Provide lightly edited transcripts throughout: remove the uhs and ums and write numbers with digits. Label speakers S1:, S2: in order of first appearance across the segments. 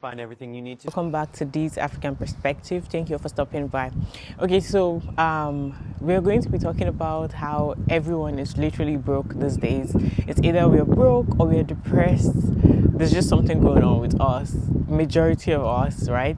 S1: find everything you need to.
S2: Welcome back to This African Perspective. Thank you for stopping by. Okay, so we're going to be talking about how everyone is literally broke these days. It's either we're broke or we're depressed. There's just something going on with us, majority of us, right?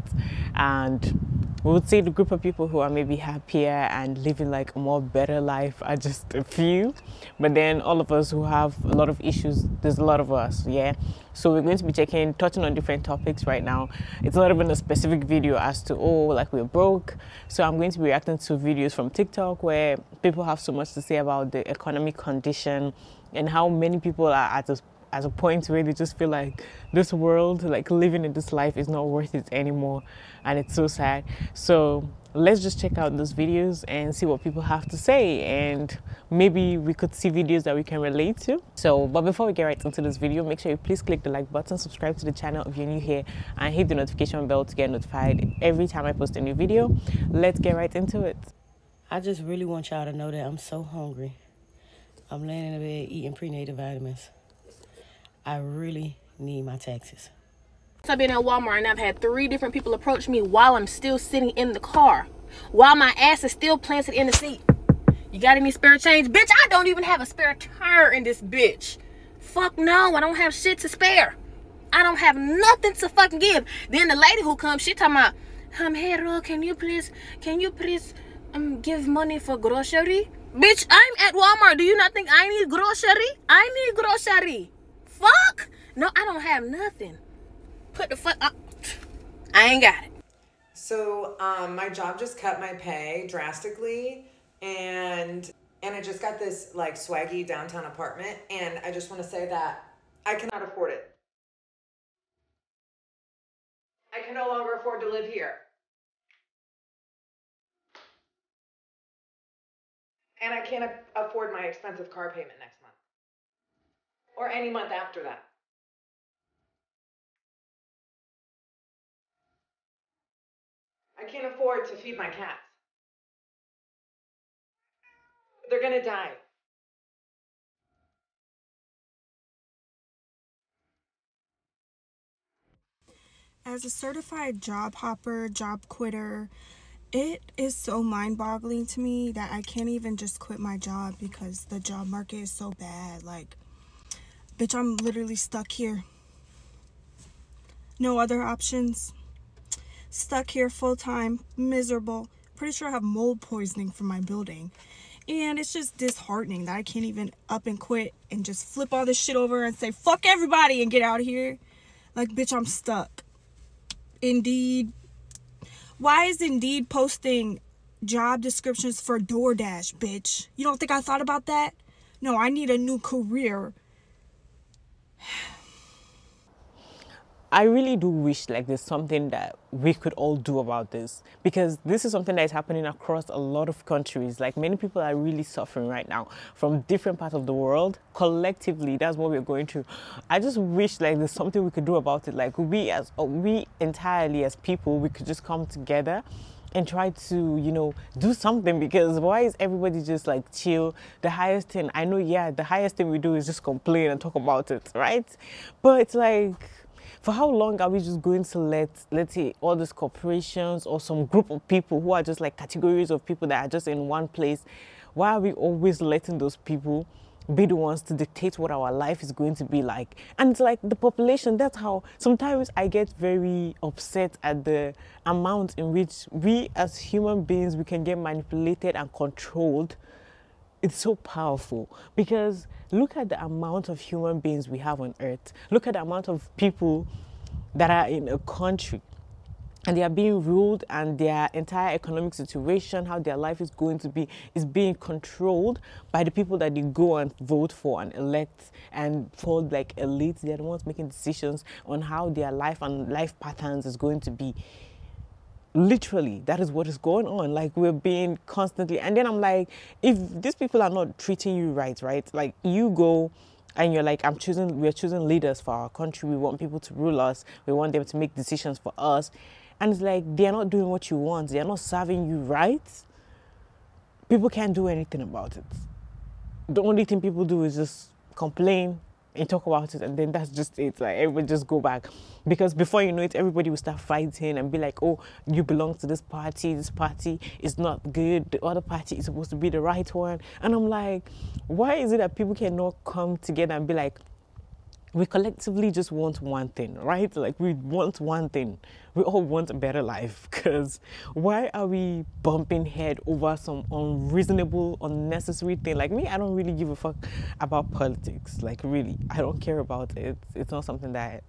S2: And we would say the group of people who are maybe happier and living like a more better life are just a few. But then all of us who have a lot of issues, there's a lot of us, yeah? So we're going to be touching on different topics right now. It's not even a specific video as to, like we're broke. So I'm going to be reacting to videos from TikTok where people have so much to say about the economic condition and how many people are at a point where they just feel like this world, like living in this life is not worth it anymore, and it's so sad. So let's just check out those videos and see what people have to say, and maybe we could see videos that we can relate to. So but before we get right into this video, make sure you please click the like button, subscribe to the channel if you're new here, and hit the notification bell to get notified every time I post a new video. Let's get right into it.
S3: I just really want y'all to know that I'm so hungry. I'm laying in the bed eating prenatal vitamins. I really need my taxes.
S4: I've been at Walmart and I've had 3 different people approach me while I'm still sitting in the car, while my ass is still planted in the seat. You got any spare change? Bitch, I don't even have a spare tire in this bitch. Fuck no, I don't have shit to spare. I don't have nothing to fucking give. Then the lady who comes, she talking about, hey, Ro, can you please give money for grocery? Bitch, I'm at Walmart. Do you not think I need grocery? I need grocery. Fuck! No, I don't have nothing. Put the fuck up. I ain't got it.
S5: So my job just cut my pay drastically, and I just got this like swaggy downtown apartment, and I just want to say that I cannot afford it. I can no longer afford to live here. And I can't afford my expensive car payment next month. Or any month after that. I can't afford to feed my cats. They're gonna die.
S6: As a certified job hopper, job quitter, it is so mind-boggling to me that I can't even just quit my job because the job market is so bad. Like, bitch, I'm literally stuck here. No other options. Stuck here full-time, miserable. Pretty sure I have mold poisoning from my building. And it's just disheartening that I can't even up and quit and just flip all this shit over and say, fuck everybody and get out of here. Like, bitch, I'm stuck. Indeed. Why is Indeed posting job descriptions for DoorDash, bitch? You don't think I thought about that? No, I need a new career.
S2: I really do wish like there's something that we could all do about this, because this is something that is happening across a lot of countries. Like, many people are really suffering right now from different parts of the world. Collectively, that's what we're going through. I just wish like there's something we could do about it. Like, we entirely as people, we could just come together and try to, do something, because why is everybody just like chill? The highest thing, I know, the highest thing we do is just complain and talk about it, right? But it's like, for how long are we just going to let's say, all these corporations or some group of people who are just like categories of people that are just in one place? Why are we always letting those people be the ones to dictate what our life is going to be like? And it's like the population, that's how sometimes I get very upset at the amount in which we as human beings, we can get manipulated and controlled. It's so powerful, because look at the amount of human beings we have on earth. Look at the amount of people that are in a country and they are being ruled, and their entire economic situation, how their life is going to be, is being controlled by the people that they go and vote for and elect and for like elites. They're the ones making decisions on how their life and life patterns is going to be. Literally, that is what is going on. Like, we're being constantly, and then I'm like, if these people are not treating you right, like you go and you're like, we're choosing leaders for our country, we want people to rule us, we want them to make decisions for us, and it's like they're not doing what you want, they're not serving you right, people can't do anything about it. The only thing people do is just complain and talk about it, and then that's just it. Like, everybody just go back, because before you know it, everybody will start fighting and be like, oh, you belong to this party is not good, the other party is supposed to be the right one. And I'm like, why is it that people cannot come together and be like, we collectively just want one thing, right? Like, we want one thing. We all want a better life. Because why are we bumping head over some unreasonable, unnecessary thing? Like, me, I don't really give a fuck about politics. Like, really, I don't care about it. It's not something that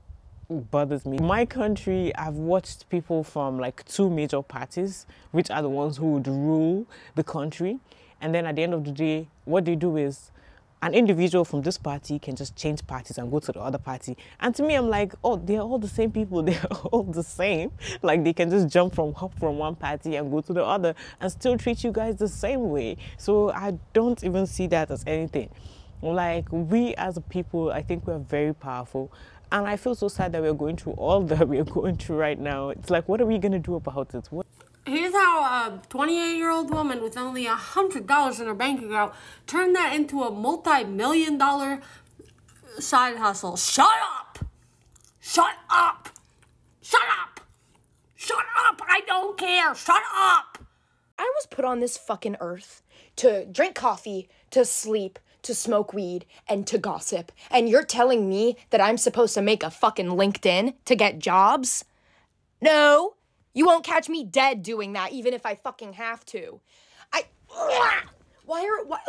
S2: bothers me. In my country, I've watched people from like 2 major parties, which are the ones who would rule the country. And then at the end of the day, what they do is, an individual from this party can just change parties and go to the other party. And to me, I'm like, oh, they're all the same people. They're all the same. Like, they can just hop from one party and go to the other and still treat you guys the same way. So I don't even see that as anything. Like, we as a people, I think we're very powerful. And I feel so sad that we're going through all that we're going through right now. It's like, what are we going to do about it?
S1: Here's how a 28-year-old woman with only $100 in her bank account turned that into a multi-million-dollar side hustle. Shut up! Shut up! Shut up! Shut up! I don't care! Shut up!
S7: I was put on this fucking earth to drink coffee, to sleep, to smoke weed, and to gossip. And you're telling me that I'm supposed to make a fucking LinkedIn to get jobs? No. You won't catch me dead doing that, even if I fucking have to.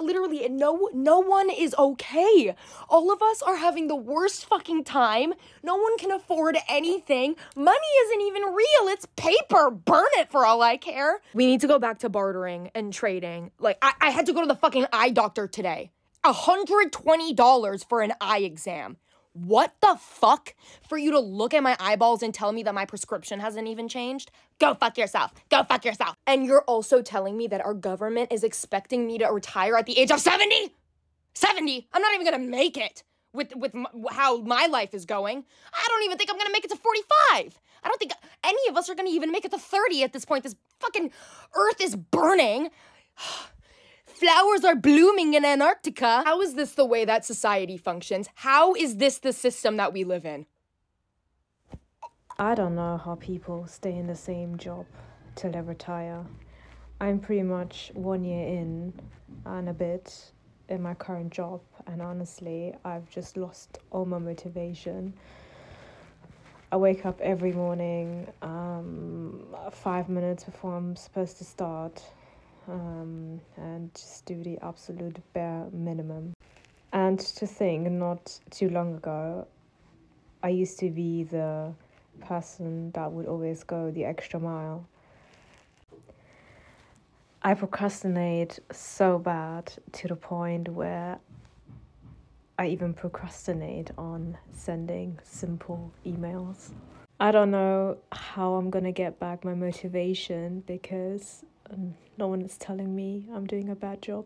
S7: Literally, no one is okay. All of us are having the worst fucking time. No one can afford anything. Money isn't even real. It's paper. Burn it for all I care. We need to go back to bartering and trading. Like, I had to go to the fucking eye doctor today. $120 for an eye exam. What the fuck? For you to look at my eyeballs and tell me that my prescription hasn't even changed? Go fuck yourself. Go fuck yourself. And you're also telling me that our government is expecting me to retire at the age of 70? 70? I'm not even gonna make it with how my life is going. I don't even think I'm gonna make it to 45. I don't think any of us are gonna even make it to 30 at this point. This fucking earth is burning. Flowers are blooming in Antarctica. How is this the way that society functions? How is this the system that we live in?
S8: I don't know how people stay in the same job till they retire. I'm pretty much 1 year in and a bit in my current job, and honestly, I've just lost all my motivation. I wake up every morning 5 minutes before I'm supposed to start. And just do the absolute bare minimum. And to think, not too long ago, I used to be the person that would always go the extra mile. I procrastinate so bad to the point where I even procrastinate on sending simple emails. I don't know how I'm gonna get back my motivation because no one is telling me I'm doing a bad job.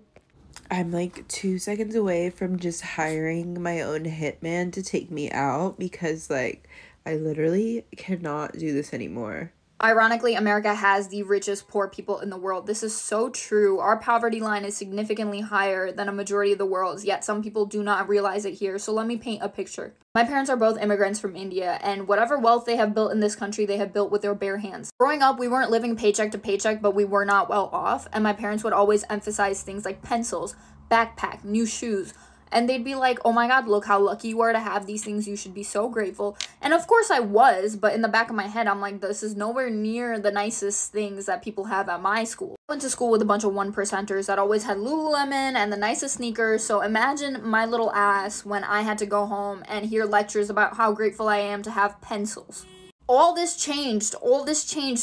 S9: I'm like 2 seconds away from just hiring my own hitman to take me out because like I literally cannot do this anymore.
S10: Ironically, America has the richest poor people in the world. This is so true. Our poverty line is significantly higher than a majority of the world's, yet some people do not realize it here. So let me paint a picture. My parents are both immigrants from India, and whatever wealth they have built in this country, they have built with their bare hands. Growing up, we weren't living paycheck to paycheck, but we were not well off, and my parents would always emphasize things like pencils, backpack, new shoes, and they'd be like, oh my god, look how lucky you are to have these things. You should be so grateful. And of course I was, but in the back of my head, I'm like, this is nowhere near the nicest things that people have at my school. I went to school with a bunch of 1%ers that always had Lululemon and the nicest sneakers. So imagine my little ass when I had to go home and hear lectures about how grateful I am to have pencils. All this changed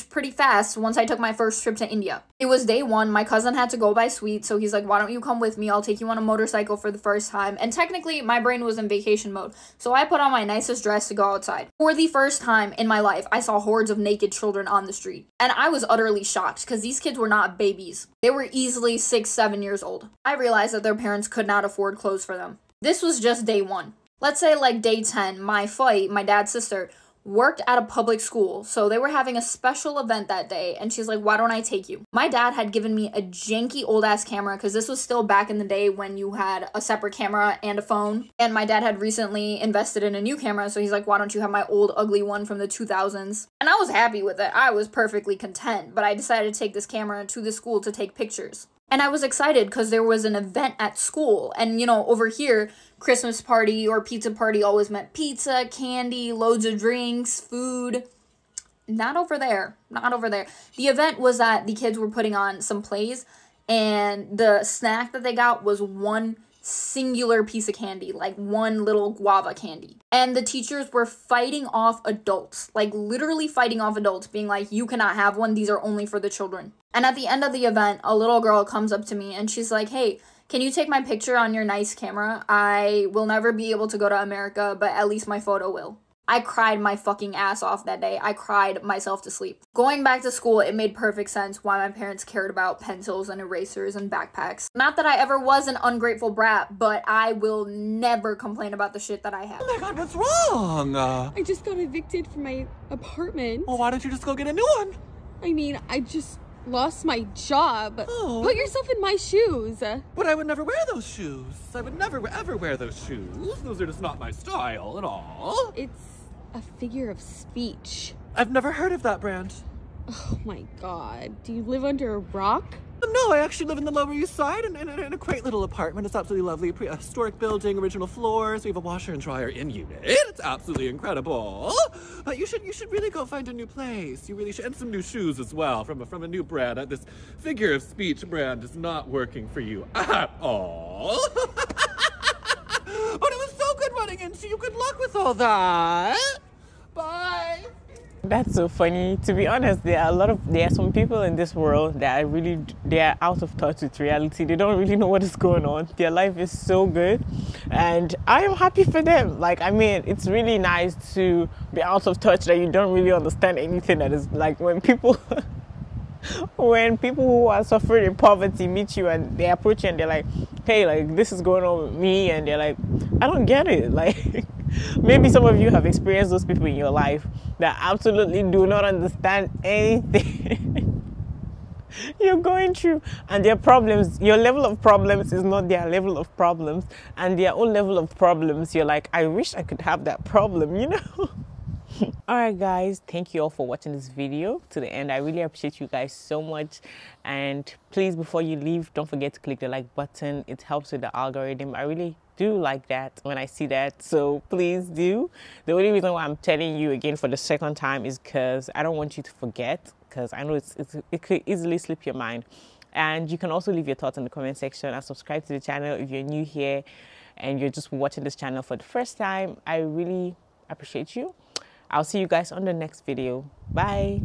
S10: pretty fast once I took my first trip to India. It was day one, my cousin had to go buy sweets, so he's like, why don't you come with me, I'll take you on a motorcycle for the first time. And technically, my brain was in vacation mode, so I put on my nicest dress to go outside. For the first time in my life, I saw hordes of naked children on the street. And I was utterly shocked, because these kids were not babies. They were easily 6-7 years old. I realized that their parents could not afford clothes for them. This was just day one. Let's say like day 10, my dad's sister, worked at a public school, so they were having a special event that day, and she's like, why don't I take you? My dad had given me a janky old ass camera, because this was still back in the day when you had a separate camera and a phone, and my dad had recently invested in a new camera, so he's like, why don't you have my old ugly one from the 2000s? And I was happy with it. I was perfectly content, but I decided to take this camera to the school to take pictures. And I was excited because there was an event at school. And, you know, over here, Christmas party or pizza party always meant pizza, candy, loads of drinks, food. Not over there. Not over there. The event was that the kids were putting on some plays, and the snack that they got was one singular piece of candy, like one little guava candy. And the teachers were fighting off adults, like literally fighting off adults, being like, you cannot have one, these are only for the children. And at the end of the event, a little girl comes up to me and she's like, hey, can you take my picture on your nice camera? I will never be able to go to America, but at least my photo will. I cried my fucking ass off that day. I cried myself to sleep. Going back to school, it made perfect sense why my parents cared about pencils and erasers and backpacks. Not that I ever was an ungrateful brat, but I will never complain about the shit that I have.
S11: Oh my god, what's wrong?
S12: I just got evicted from my apartment.
S11: Well, why don't you just go get a new one?
S12: I mean, I just lost my job.
S11: Oh.
S12: Put yourself in my shoes.
S11: But I would never wear those shoes. I would never ever wear those shoes. Those are just not my style at all.
S12: It's a figure of speech.
S11: I've never heard of that brand.
S12: Oh my god. Do you live under a rock?
S11: No, I actually live in the Lower East Side in a quaint little apartment. It's absolutely lovely. Historic building, original floors. We have a washer and dryer in unit. It's absolutely incredible. But you should really go find a new place. You really should. And some new shoes as well from a new brand. This figure of speech brand is not working for you at all. But it was so good running into you. Good luck with all that. Bye.
S2: That's so funny. To be honest, there are some people in this world that they are out of touch with reality. They don't really know what is going on. Their life is so good, and I am happy for them. Like, I mean, it's really nice to be out of touch, that you don't really understand anything that is like when people when people who are suffering in poverty meet you and they approach you and they're like, hey, like, this is going on with me, and they're like, I don't get it. Like, maybe some of you have experienced those people in your life that absolutely do not understand anything you're going through, and their problems, your level of problems is not their level of problems, and their own level of problems, you're like, I wish I could have that problem, you know. Alright guys, thank you all for watching this video to the end. I really appreciate you guys so much, and please, before you leave, don't forget to click the like button. It helps with the algorithm. I really do like that when I see that, so please do. The only reason why I'm telling you again for the second time is because I don't want you to forget, because I know it could easily slip your mind. And you can also leave your thoughts in the comment section and subscribe to the channel if you're new here and you're just watching this channel for the first time. I really appreciate you. I'll see you guys on the next video. Bye.